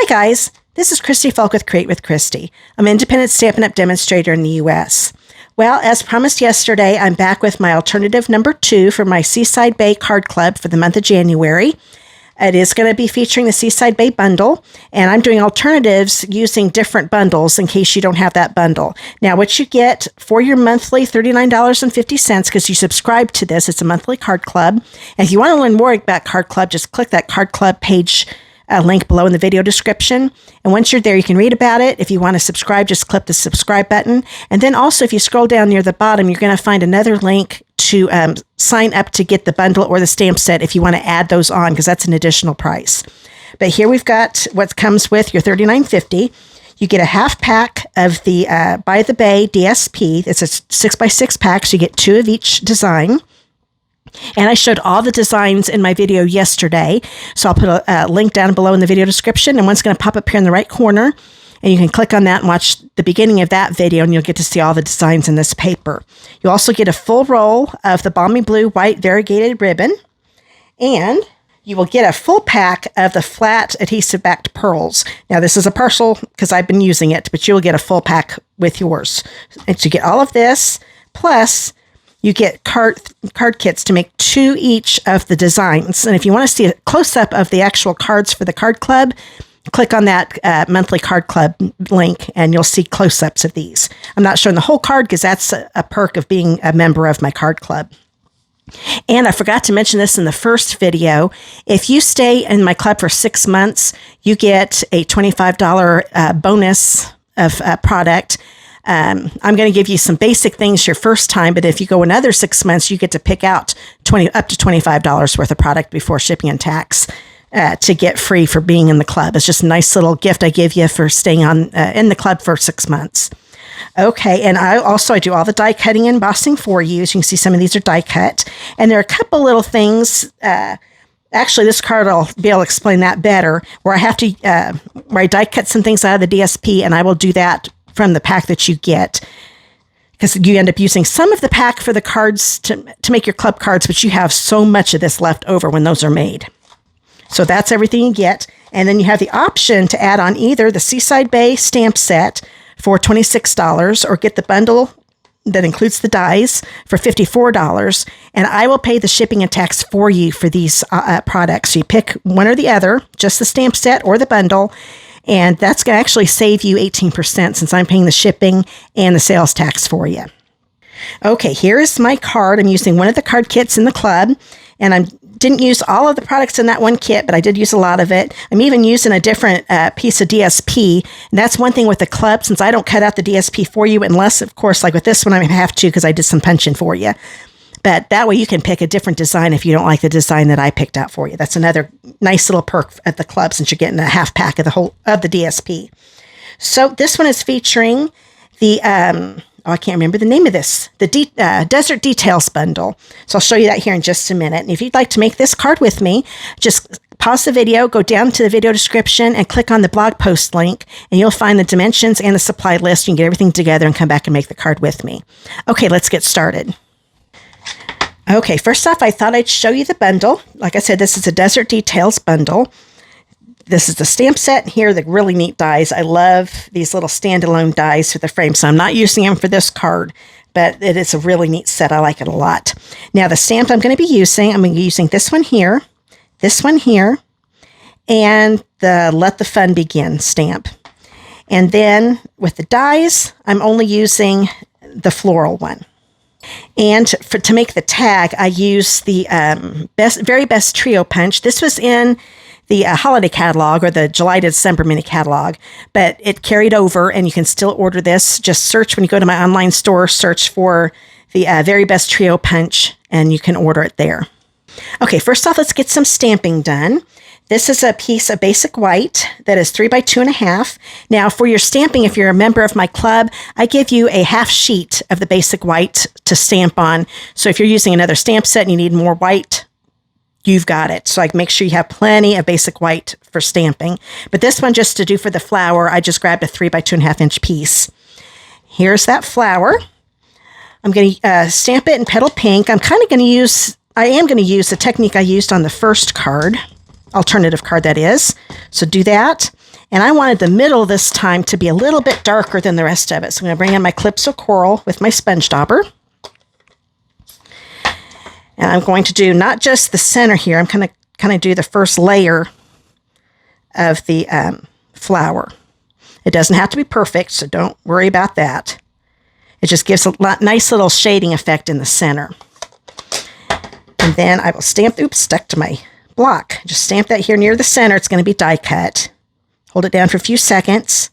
guys, this is Christy Fulk with Create with Christy. I'm an independent Stampin' Up! Demonstrator in the U.S. Well, as promised yesterday, I'm back with my alternative number 2 for my Seaside Bay Card Club for the month of January. It is going to be featuring the Seaside Bay bundle, and I'm doing alternatives using different bundles in case you don't have that bundle. Now, what you get for your monthly $39.50, because you subscribe to this, it's a monthly card club. And if you want to learn more about Card Club, just click that Card Club page link below in the video description. And once you're there, you can read about it. If you want to subscribe, just click the subscribe button. And then also, if you scroll down near the bottom, you're going to find another link to sign up to get the bundle or the stamp set if you want to add those on, because that's an additional price. But here we've got what comes with your $39.50. You get a half pack of the By the Bay DSP. It's a 6x6 pack, so you get 2 of each design. And I showed all the designs in my video yesterday, so I'll put a link down below in the video description, and one's going to pop up here in the right corner, and you can click on that and watch the beginning of that video, and you'll get to see all the designs in this paper. You also get a full roll of the Balmy Blue White Variegated ribbon, and you will get a full pack of the flat Adhesive-Backed Pearls. Now, this is a parcel because I've been using it, but you will get a full pack with yours. And so you get all of this, plus you get card kits to make 2 each of the designs. And if you want to see a close-up of the actual cards for the card club, click on that monthly card club link, and you'll see close-ups of these. I'm not showing the whole card because that's a perk of being a member of my card club. And I forgot to mention this in the first video. If you stay in my club for 6 months, you get a $25 bonus of product. I'm going to give you some basic things your first time, but if you go another 6 months, you get to pick out up to $25 worth of product before shipping and tax to get free for being in the club. It's just a nice little gift I give you for staying on in the club for 6 months. Okay, and I do all the die cutting and embossing for you. As you can see, some of these are die cut, and there are a couple little things. Actually, this card, I'll be able to explain that better, where I have to where I die cut some things out of the DSP, and I will do that from the pack that you get, because you end up using some of the pack for the cards to make your club cards, but you have so much of this left over when those are made. So that's everything you get. And then you have the option to add on either the Seaside Bay stamp set for $26 or get the bundle that includes the dies for $54. And I will pay the shipping and tax for you for these products. So you pick one or the other, just the stamp set or the bundle. And that's going to actually save you 18% since I'm paying the shipping and the sales tax for you. Okay, here is my card. I'm using one of the card kits in the club, and I didn't use all of the products in that one kit, but I did use a lot of it. I'm even using a different piece of DSP, and that's one thing with the club, since I don't cut out the DSP for you, unless, of course, like with this one, I have to because I did some punching for you. But that way you can pick a different design if you don't like the design that I picked out for you. That's another nice little perk at the club, since you're getting a half pack of the DSP. So this one is featuring the I can't remember the name of this, the Desert Details bundle. So I'll show you that here in just a minute. And if you'd like to make this card with me, just pause the video, go down to the video description, and click on the blog post link, and you'll find the dimensions and the supply list. You can get everything together and come back and make the card with me. Okay, let's get started. Okay, first off, I thought I'd show you the bundle. Like I said, this is a Desert Details bundle. This is the stamp set. Here are the really neat dies. I love these little standalone dies for the frame, so I'm not using them for this card, but it is a really neat set. I like it a lot. Now, the stamp I'm going to be using this one here, and the Let the Fun Begin stamp. And then with the dies, I'm only using the floral one. And to make the tag, I use the very best trio punch. This was in the holiday catalog or the July to December mini catalog, but it carried over, and you can still order this. Just search when you go to my online store, search for the very best trio punch, and you can order it there. Okay, first off, let's get some stamping done. This is a piece of basic white that is 3 by 2.5. Now, for your stamping, if you're a member of my club, I give you a half sheet of the basic white to stamp on. So if you're using another stamp set and you need more white, you've got it. So I make sure you have plenty of basic white for stamping. But this one, just to do for the flower, I just grabbed a 3 by 2.5 inch piece. Here's that flower. I'm going to stamp it in petal pink. I am going to use the technique I used on the first card, alternative card that is. So do that. And I wanted the middle this time to be a little bit darker than the rest of it. So I'm going to bring in my Calypso Coral with my sponge dauber. And I'm going to do not just the center here. I'm going to kind of do the first layer of the flower. It doesn't have to be perfect, so don't worry about that. It just gives a nice little shading effect in the center. And then I will stamp, oops, stuck to my block. Just stamp that here near the center. It's going to be die cut. Hold it down for a few seconds.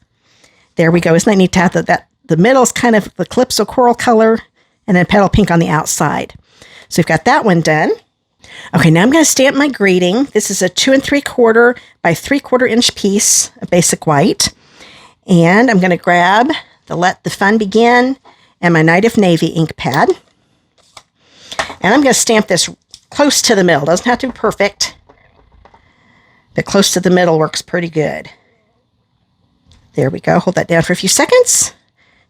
There we go. Isn't that neat to have the middle is kind of the Calypso Coral color and then petal pink on the outside. So we've got that one done. Okay, now I'm going to stamp my greeting. This is a 2 3/4 by 3/4 inch piece of basic white. And I'm going to grab the Let the Fun Begin and my Night of Navy ink pad. And I'm going to stamp this close to the middle. Doesn't have to be perfect, but close to the middle works pretty good. There we go. Hold that down for a few seconds.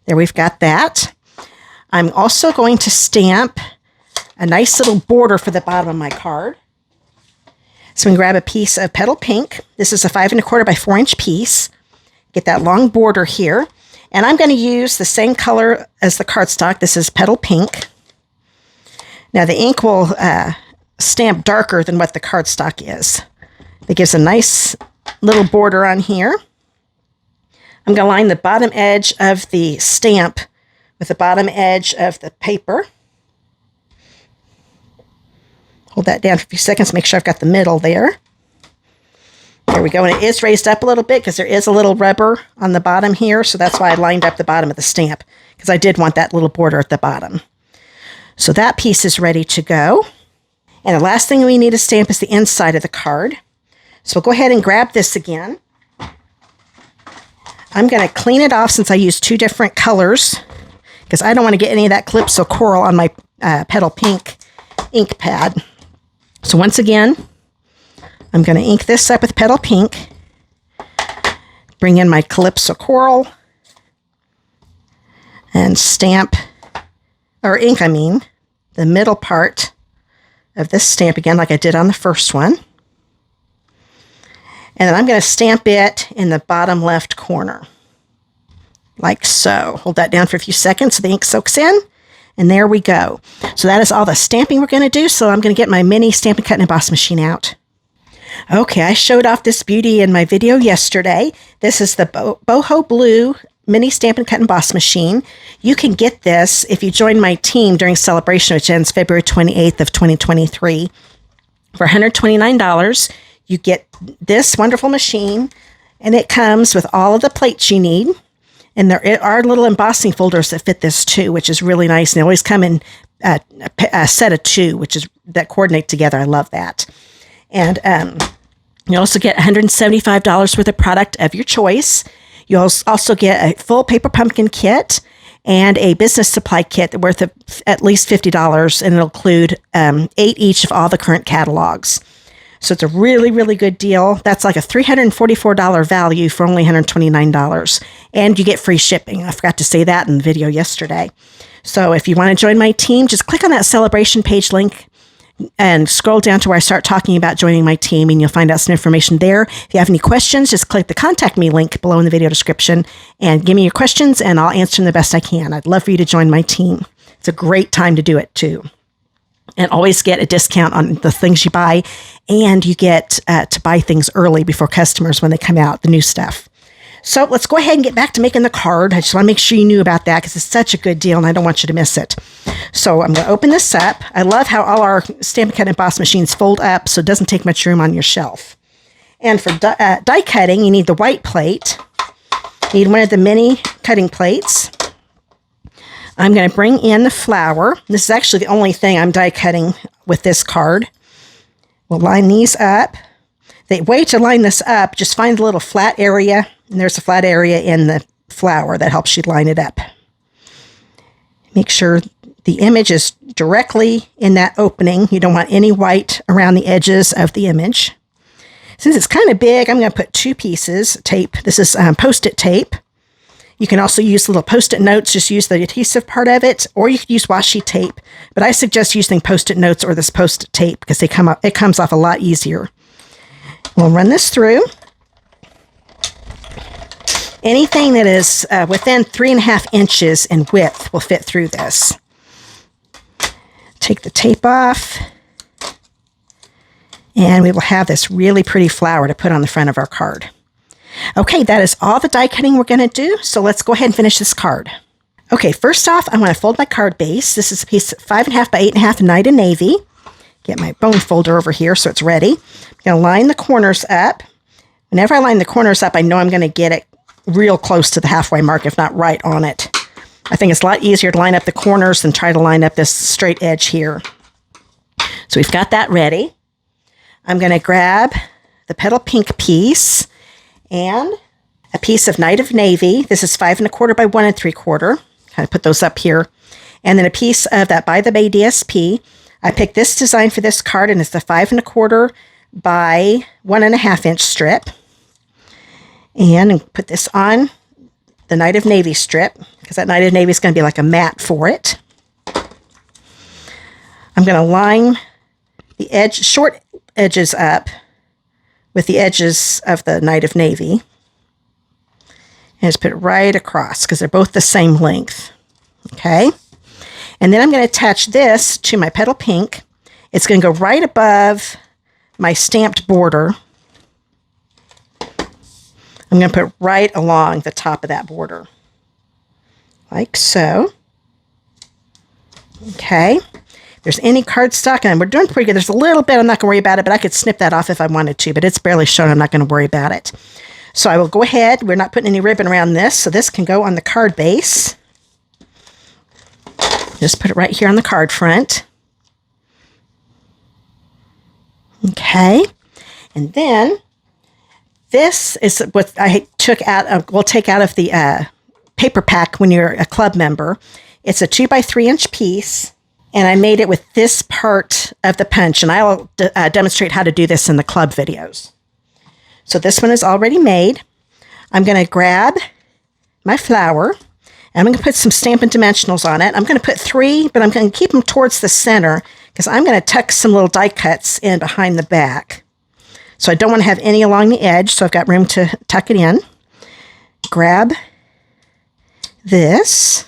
There, we've got that. I'm also going to stamp a nice little border for the bottom of my card. So I'm going to grab a piece of petal pink. This is a 5 1/4 by 4 inch piece. Get that long border here. And I'm going to use the same color as the cardstock. This is petal pink. Now the ink will stamp darker than what the cardstock is. It gives a nice little border on here. I'm going to line the bottom edge of the stamp with the bottom edge of the paper. Hold that down for a few seconds, make sure I've got the middle there. There we go, and it is raised up a little bit because there is a little rubber on the bottom here, so that's why I lined up the bottom of the stamp, because I did want that little border at the bottom. So that piece is ready to go. And the last thing we need to stamp is the inside of the card. So we'll go ahead and grab this again. I'm going to clean it off since I used 2 different colors, because I don't want to get any of that Calypso Coral on my petal pink ink pad. So once again, I'm going to ink this up with petal pink, bring in my Calypso Coral, and stamp, or ink, I mean, the middle part of this stamp again like I did on the first one. And then I'm going to stamp it in the bottom left corner, like so. Hold that down for a few seconds so the ink soaks in. And there we go. So that is all the stamping we're going to do. So I'm going to get my mini Stampin' Cut and Emboss machine out. Okay, I showed off this beauty in my video yesterday. This is the Boho Blue mini Stampin' Cut and Emboss machine. You can get this if you join my team during Celebration, which ends February 28th of 2023. For $129, you get this wonderful machine, and it comes with all of the plates you need. And there are little embossing folders that fit this too, which is really nice. And they always come in a set of 2, that coordinate together. I love that. And you also get $175 worth of product of your choice. You also get a full paper pumpkin kit and a business supply kit worth of at least $50, and it'll include 8 each of all the current catalogs. So it's a really, really good deal. That's like a $344 value for only $129. And you get free shipping. I forgot to say that in the video yesterday. So if you want to join my team, just click on that celebration page link and scroll down to where I start talking about joining my team, and you'll find out some information there. If you have any questions, just click the contact me link below in the video description and give me your questions, and I'll answer them the best I can. I'd love for you to join my team. It's a great time to do it too. And always get a discount on the things you buy, and you get to buy things early before customers when they come out, the new stuff. So let's go ahead and get back to making the card. I just want to make sure you knew about that because it's such a good deal and I don't want you to miss it. So I'm going to open this up. I love how all our Stampin' Cut and Emboss machines fold up so it doesn't take much room on your shelf. And for die cutting, you need the white plate. You need one of the mini cutting plates. I'm going to bring in the flower. This is actually the only thing I'm die cutting with this card. We'll line these up. The way to line this up, just find the little flat area, and there's a flat area in the flower that helps you line it up. Make sure the image is directly in that opening. You don't want any white around the edges of the image. Since it's kind of big, I'm going to put 2 pieces of tape. This is Post-it tape. You can also use little Post-it notes, just use the adhesive part of it, or you could use washi tape. But I suggest using Post-it notes or this Post-it tape because it comes off a lot easier. We'll run this through. Anything that is within 3.5 inches in width will fit through this. Take the tape off, and we will have this really pretty flower to put on the front of our card. Okay, that is all the die cutting we're going to do, so let's go ahead and finish this card. Okay, first off, I want to fold my card base. This is a piece 5.5 by 8.5 Night in Navy. Get my bone folder over here so it's ready. I'm going to line the corners up. Whenever I line the corners up, I know I'm going to get it real close to the halfway mark, if not right on it. I think it's a lot easier to line up the corners than try to line up this straight edge here. So we've got that ready. I'm going to grab the petal pink piece and a piece of Night of Navy. This is 5 1/4 by 1 3/4. Kind of put those up here. And then a piece of that By the Bay DSP. I picked this design for this card, and it's the 5 1/4 by 1.5 inch strip. And put this on the Night of Navy strip, because that Night of Navy is going to be like a mat for it. I'm going to line the short edges up with the edges of the Night of Navy. And just put it right across, because they're both the same length. Okay? And then I'm going to attach this to my petal pink. It's going to go right above my stamped border. I'm going to put right along the top of that border, like so. Okay. If there's any cardstock, and we're doing pretty good. There's a little bit, I'm not going to worry about it, but I could snip that off if I wanted to, but it's barely shown. I'm not going to worry about it. So I will go ahead. We're not putting any ribbon around this, so this can go on the card base. Just put it right here on the card front. Okay. And then this is what I took out. We'll take out of the paper pack when you're a club member. It's a 2 by 3 inch piece, and I made it with this part of the punch, and I will demonstrate how to do this in the club videos. So this one is already made. I'm going to grab my flower, and I'm going to put some Stampin' Dimensionals on it. I'm going to put 3, but I'm going to keep them towards the center, because I'm going to tuck some little die cuts in behind the back. So I don't want to have any along the edge, so I've got room to tuck it in. Grab this.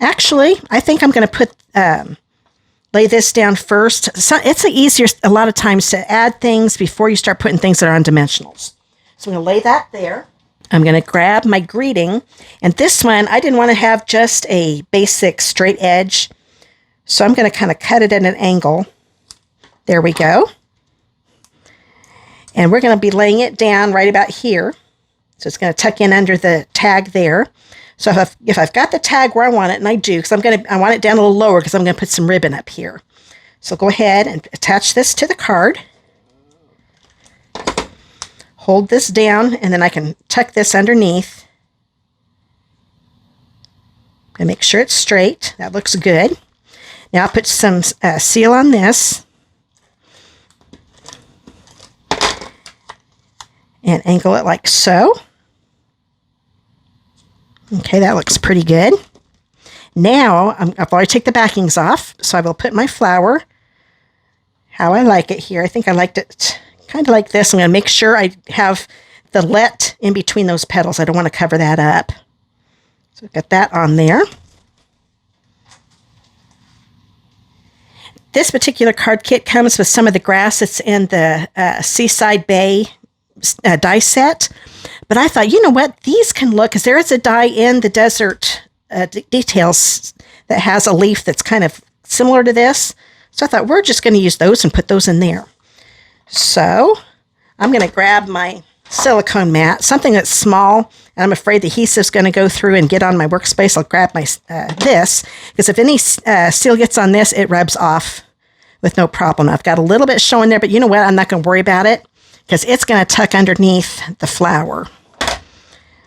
Actually, I think I'm going to put lay this down first. So it's easier a lot of times to add things before you start putting things that are on dimensionals. So I'm going to lay that there. I'm going to grab my greeting. And this one, I didn't want to have just a basic straight edge. So I'm going to kind of cut it at an angle. There we go. And we're going to be laying it down right about here. So it's going to tuck in under the tag there. So if I've got the tag where I want it, and I do, because I want it down a little lower because I'm going to put some ribbon up here. So go ahead and attach this to the card. Hold this down, and then I can tuck this underneath. And make sure it's straight. That looks good. Now I'll put some seal on this. And angle it like so. Okay, that looks pretty good. Now, I've already taken the backings off, so I will put my flower how I like it here. I think I liked it kind of like this. I'm going to make sure I have the let in between those petals. I don't want to cover that up. So I've got that on there. This particular card kit comes with some of the grass that's in the Seaside Bay die set, but I thought, you know what, these can look, because there is a die in the desert details that has a leaf that's kind of similar to this, so I thought we're just going to use those and put those in there. So I'm going to grab my silicone mat, something that's small, and I'm afraid the adhesive's going to go through and get on my workspace. I'll grab my this, because if any seal gets on this, it rubs off with no problem. I've got a little bit showing there, but you know what, I'm not going to worry about it, because it's going to tuck underneath the flower.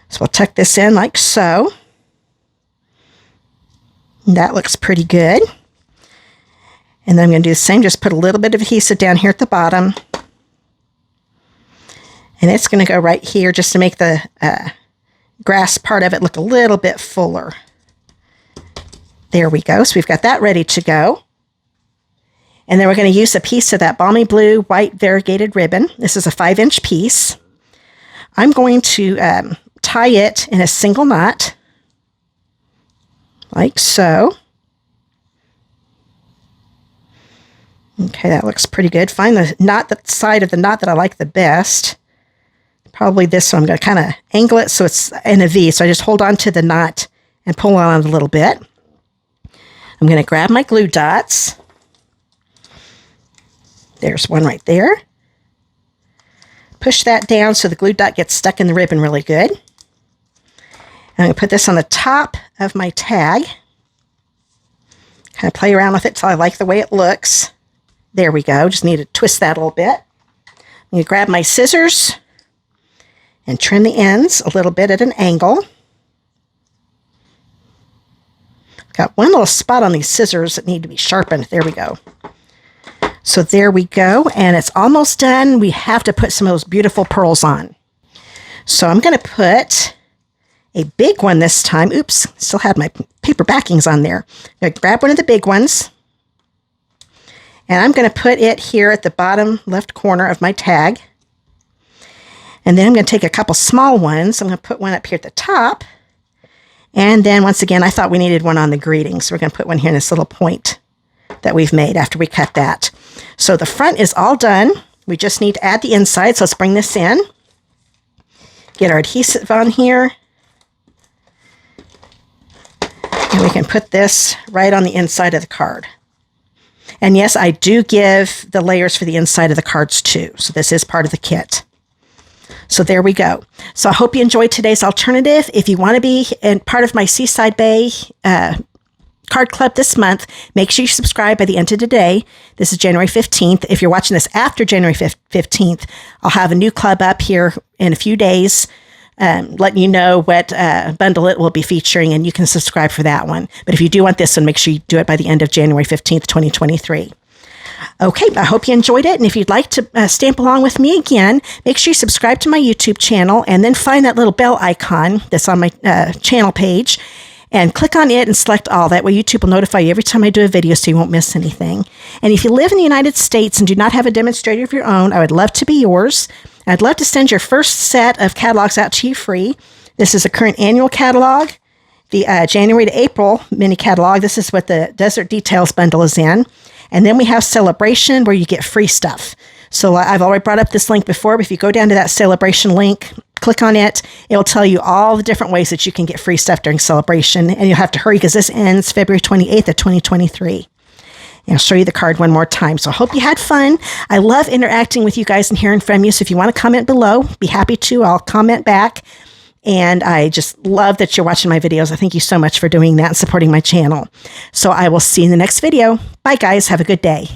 So we'll tuck this in like so. And that looks pretty good. And then I'm going to do the same, just put a little bit of adhesive down here at the bottom. And it's going to go right here just to make the grass part of it look a little bit fuller. There we go. So we've got that ready to go. And then we're going to use a piece of that Balmy Blue White Variegated ribbon. This is a 5 inch piece. I'm going to tie it in a single knot, like so. Okay, that looks pretty good. Find the side of the knot that I like the best. Probably this one. I'm going to kind of angle it so it's in a V. So I just hold on to the knot and pull on it a little bit. I'm going to grab my glue dots. There's one right there. Push that down so the glue dot gets stuck in the ribbon really good. And I'm going to put this on the top of my tag. Kind of play around with it till I like the way it looks. There we go. Just need to twist that a little bit. I'm going to grab my scissors and trim the ends a little bit at an angle. Got one little spot on these scissors that need to be sharpened. There we go. So there we go, and it's almost done. We have to put some of those beautiful pearls on. So I'm going to put a big one this time. Oops, still had my paper backings on there. I'm going to grab one of the big ones, and I'm going to put it here at the bottom left corner of my tag. And then I'm going to take a couple small ones. I'm going to put one up here at the top. And then once again, I thought we needed one on the greeting, so we're going to put one here in this little point that we've made after we cut that. So the front is all done. We just need to add the inside. So let's bring this in. Get our adhesive on here. And we can put this right on the inside of the card. And yes, I do give the layers for the inside of the cards too. So this is part of the kit. So there we go. So I hope you enjoyed today's alternative. If you want to be part of my Seaside Bay card club this month, make sure you subscribe by the end of today. This is January 15th. If you're watching this after January 15th, I'll have a new club up here in a few days, letting you know what bundle it will be featuring, and you can subscribe for that one. But if you do want this one, make sure you do it by the end of January 15th, 2023. Okay, I hope you enjoyed it, and if you'd like to stamp along with me again, make sure you subscribe to my YouTube channel, and then find that little bell icon that's on my channel page, and click on it and select all. That way YouTube will notify you every time I do a video so you won't miss anything. And if you live in the United States and do not have a demonstrator of your own, I would love to be yours. I'd love to send your first set of catalogs out to you free. This is a current annual catalog, the January to April mini catalog. This is what the Desert Details bundle is in. And then we have Celebration, where you get free stuff. So I've already brought up this link before, but if you go down to that Celebration link, click on it, it'll tell you all the different ways that you can get free stuff during Celebration. And you'll have to hurry because this ends February 28th of 2023. And I'll show you the card one more time. So I hope you had fun. I love interacting with you guys and hearing from you. So if you want to comment below, be happy to. I'll comment back. And I just love that you're watching my videos. I thank you so much for doing that and supporting my channel. So I will see you in the next video. Bye, guys. Have a good day.